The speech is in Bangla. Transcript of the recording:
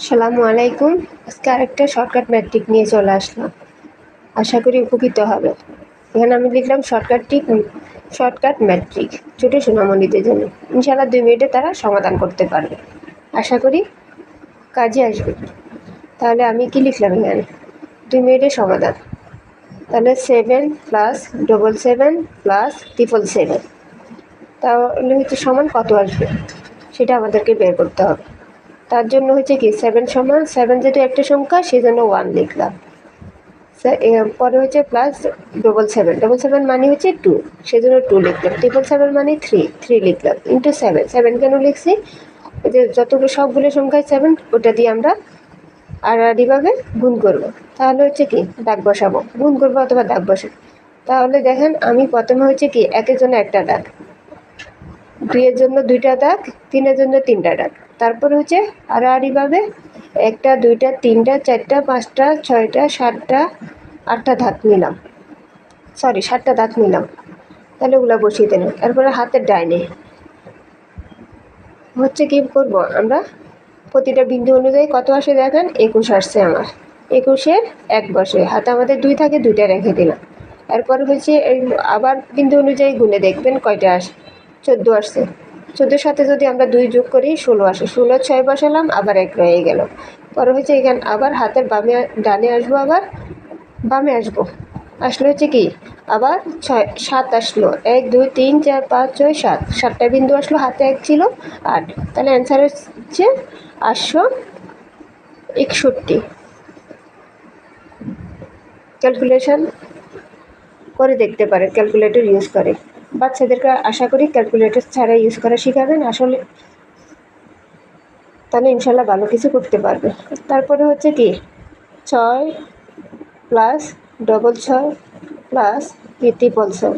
আসসালামু আলাইকুম। আজকে আরেকটা শর্টকাট ম্যাট্রিক নিয়ে চলে আসলাম। আশা করি উপকৃত হবে। এখানে আমি লিখলাম শর্টকাট ম্যাট্রিক ছোটো সোনামণিদের জন্য। ইনশাআল্লাহ 2 মিনিটে তারা সমাধান করতে পারবে। আশা করি কাজে আসবে। তাহলে আমি কি লিখলাম এখানে 2 মিনিটের সমাধান। তাহলে 7 প্লাস 777 প্লাস 777 তাহলে সমান কত আসবে সেটা আমাদেরকে বের করতে হবে। তার জন্য হচ্ছে কি 7 সমান 7 যেহেতু একটা সংখ্যা সেজন্য 1 লিখলাম। পরে হচ্ছে প্লাস 777 মানে হচ্ছে 2 সেজন্য 2 লিখলাম। 777 মানে 3 লিখলাম ইন্টু 7 কেন লিখছি? যে যতগুলো সবগুলো সংখ্যায় 7 ওটা দিয়ে আমরা আড়াআড়িভাবে গুণ করব। তাহলে হচ্ছে কি দাগ বসাবো, গুণ করবো অথবা দাগ বসাবো। তাহলে দেখেন আমি প্রথমে হচ্ছে কি একের জন্য একটা দাগ, 2 এর জন্য 2টা দাগ, 3 এর জন্য 3টা দাগ। তারপরে হচ্ছে আড়াআড়িভাবে 1টা 2টা 3টা 4টা 5টা 6টা 7টা 8টা দাগ নিলাম, 7টা দাগ নিলাম। তাহলে ওগুলো বসিয়ে দিলাম। তারপরে হাতের ডাইনে হচ্ছে কি করব আমরা প্রতিটা বিন্দু অনুযায়ী কত আসে দেখেন 21 আসছে আমার। 21-এর 1 বসে হাতে আমাদের 2 থাকে 2টা রেখে দিলাম। এরপর হচ্ছে এই আবার বিন্দু অনুযায়ী গুণে দেখবেন কয়টা আসে। 14 আসছে। 14-এর সাথে যদি আমরা 2 যোগ করি 16 আসে। 16 6 বসালাম, আবার 1 রয়ে গেল। পরে হচ্ছে এখানে আবার হাতের ডানে আসবো, আবার বামে আসবো। আসলে হচ্ছে কি আবার 7 আসলো। 1 2 3 4 5 6 7 7টা বিন্দু আসলো, হাতে 1 ছিল 8। তাহলে অ্যান্সার হচ্ছে 861। ক্যালকুলেশন করে দেখতে পারে, ক্যালকুলেটর ইউজ করে। বাচ্চাদেরকে আশা করি ক্যালকুলেটর ছাড়া ইউজ করা শেখাবেন আসলে, তাহলে ইনশাল্লাহ ভালো কিছু করতে পারবে। তারপরে হচ্ছে কি 6 প্লাস 6 প্লাস 6